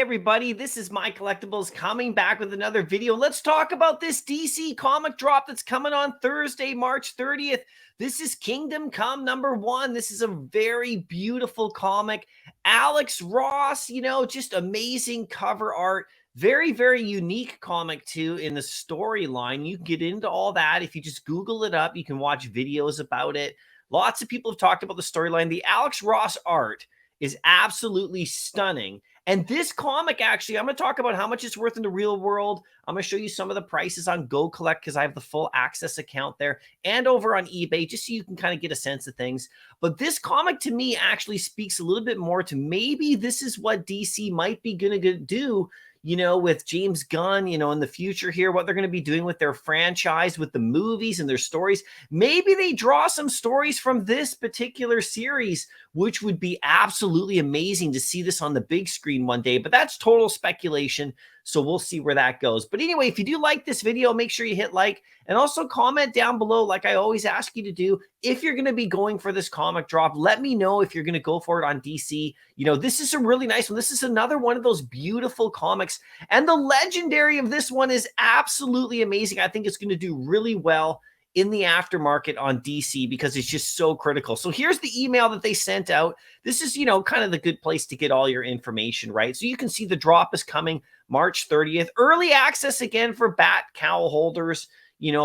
everybody, this is MyCollectables coming back with another video. Let's talk about this DC comic drop that's coming on Thursday, March 30th. This is Kingdom Come #1. This is a very beautiful comic. Alex Ross, just amazing cover art. Very, very unique comic too in the storyline. You can get into all that if you just Google it up. You can watch videos about it. Lots of people have talked about the storyline. The Alex Ross art is absolutely stunning. And this comic, actually, I'm going to talk about how much it's worth in the real world. I'm going to show you some of the prices on Go Collect because I have the full access account there and over on eBay, just so you can kind of get a sense of things. But this comic to me actually speaks a little bit more to maybe this is what DC might be going to do, with James Gunn, in the future here, what they're going to be doing with their franchise, with the movies and their stories. Maybe they draw some stories from this particular series, which would be absolutely amazing to see this on the big screen one day. But that's total speculation, so we'll see where that goes. But anyway, if you do like this video, make sure you hit like and also comment down below, like I always ask you to do. If you're going to be going for this comic drop, let me know if you're going to go for it on DC. This is a really nice one. This is another one of those beautiful comics. And the legendary of this one is absolutely amazing. I think it's going to do really well in the aftermarket on DC because it's just so critical. So here's the email that they sent out. This is, kind of the good place to get all your information, right? So you can see the drop is coming March 30th. Early access again for Bat Cowl holders,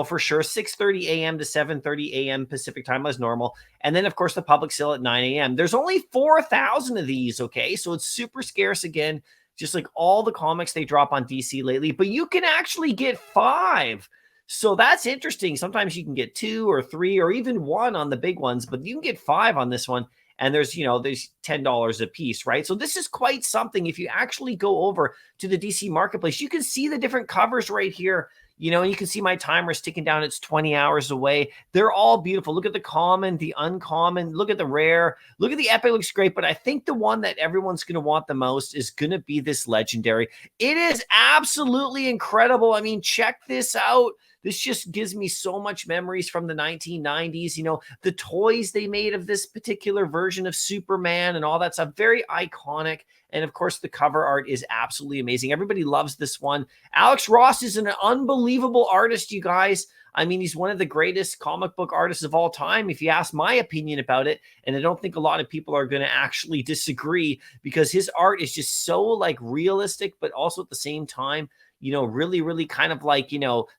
for sure, 6:30 a.m. to 7:30 a.m. Pacific time as normal. And then, of course, the public sale at 9 a.m. There's only 4,000 of these, okay? So it's super scarce again, just like all the comics they drop on DC lately. But you can actually get 5. So that's interesting. Sometimes you can get 2 or 3 or even 1 on the big ones, but you can get 5 on this one. And there's $10 a piece, right? So this is quite something. If you actually go over to the DC marketplace, you can see the different covers right here. And you can see my timer is ticking down. It's 20 hours away. They're all beautiful. Look at the common, the uncommon. Look at the rare. Look at the epic. Looks great. But I think the one that everyone's going to want the most is going to be this legendary. It is absolutely incredible. I mean, check this out. This just gives me so much memories from the 1990s. The toys they made of this particular version of Superman and all that stuff. Very iconic. And of course, the cover art is absolutely amazing. Everybody loves this one. Alex Ross is an unbelievable artist, you guys. I mean, he's one of the greatest comic book artists of all time, if you ask my opinion about it. And I don't think a lot of people are going to actually disagree because his art is just so like realistic, but also at the same time, really, really kind of like,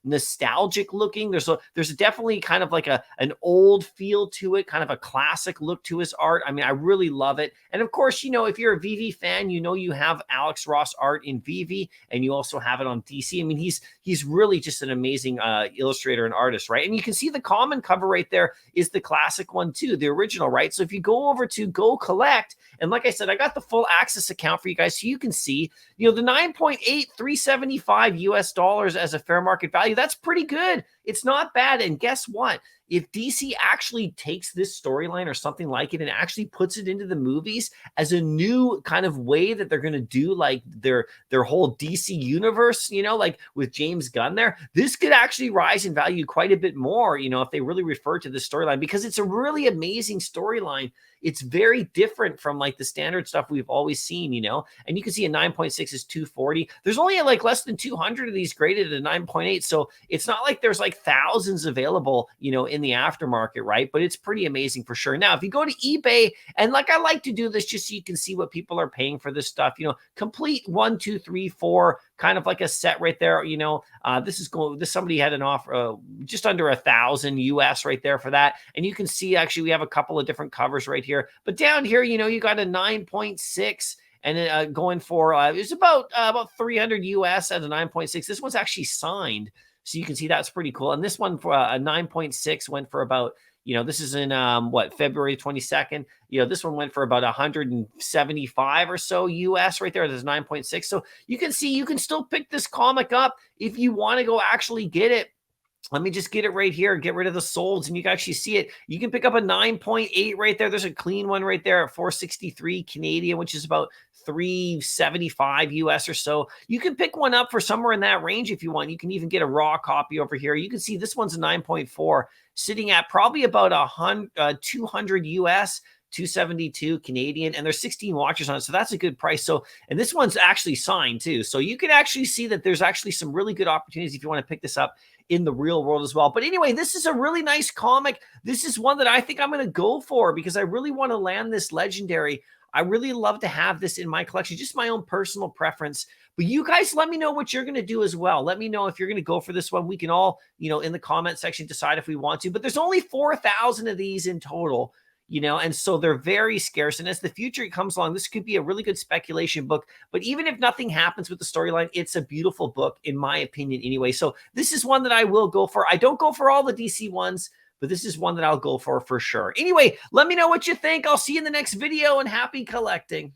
nostalgic looking. There's definitely kind of like an old feel to it, kind of a classic look to his art. I mean, I really love it. And of course, if you're a VV fan, you have Alex Ross art in VV and you also have it on DC. I mean, he's really just an amazing illustrator and artist, right? And you can see the common cover right there is the classic one too, the original, right? So if you go over to Go Collect, and like I said, I got the full access account for you guys so you can see, the 9.8, $375 US dollars as a fair market value. That's pretty good. It's not bad. And guess what? If DC actually takes this storyline or something like it and actually puts it into the movies as a new kind of way that they're going to do like their whole DC universe, like with James Gunn there, this could actually rise in value quite a bit more, if they really refer to this storyline, because it's a really amazing storyline. It's very different from like the standard stuff we've always seen, and you can see a 9.6 is 240. There's only like less than 200 of these graded at a 9.8. So it's not like there's like thousands available, in the aftermarket, right? But it's pretty amazing for sure. Now, if you go to eBay, and like I like to do this just so you can see what people are paying for this stuff, complete 1, 2, 3, 4, kind of like a set right there. This somebody had an offer just under 1,000 US right there for that. And you can see actually we have a couple of different covers right here. But down here, you got a 9.6 and going for it's about 300 US at a 9.6. This one's actually signed. So you can see that's pretty cool. And this one for a 9.6 went for about, this is in February 22nd. This one went for about 175 or so US right there. There's 9.6. So you can see you can still pick this comic up if you want to go actually get it. Let me just get it right here, get rid of the solds, and you can actually see it. You can pick up a 9.8 right there. There's a clean one right there at 463 Canadian, which is about 375 US or so. You can pick one up for somewhere in that range if you want. You can even get a raw copy over here. You can see this one's a 9.4, sitting at probably about 200 US. 272 Canadian, and there's 16 watchers on it. So that's a good price. So, and this one's actually signed too. So you can actually see that there's actually some really good opportunities if you want to pick this up in the real world as well. But anyway, this is a really nice comic. This is one that I think I'm going to go for because I really want to land this legendary. I really love to have this in my collection, just my own personal preference. But you guys let me know what you're going to do as well. Let me know if you're going to go for this one. We can all, in the comment section decide if we want to. But there's only 4,000 of these in total, and so they're very scarce. And as the future comes along, this could be a really good speculation book. But even if nothing happens with the storyline, it's a beautiful book, in my opinion, anyway. So this is one that I will go for. I don't go for all the DC ones, but this is one that I'll go for sure. Anyway, let me know what you think. I'll see you in the next video, and happy collecting.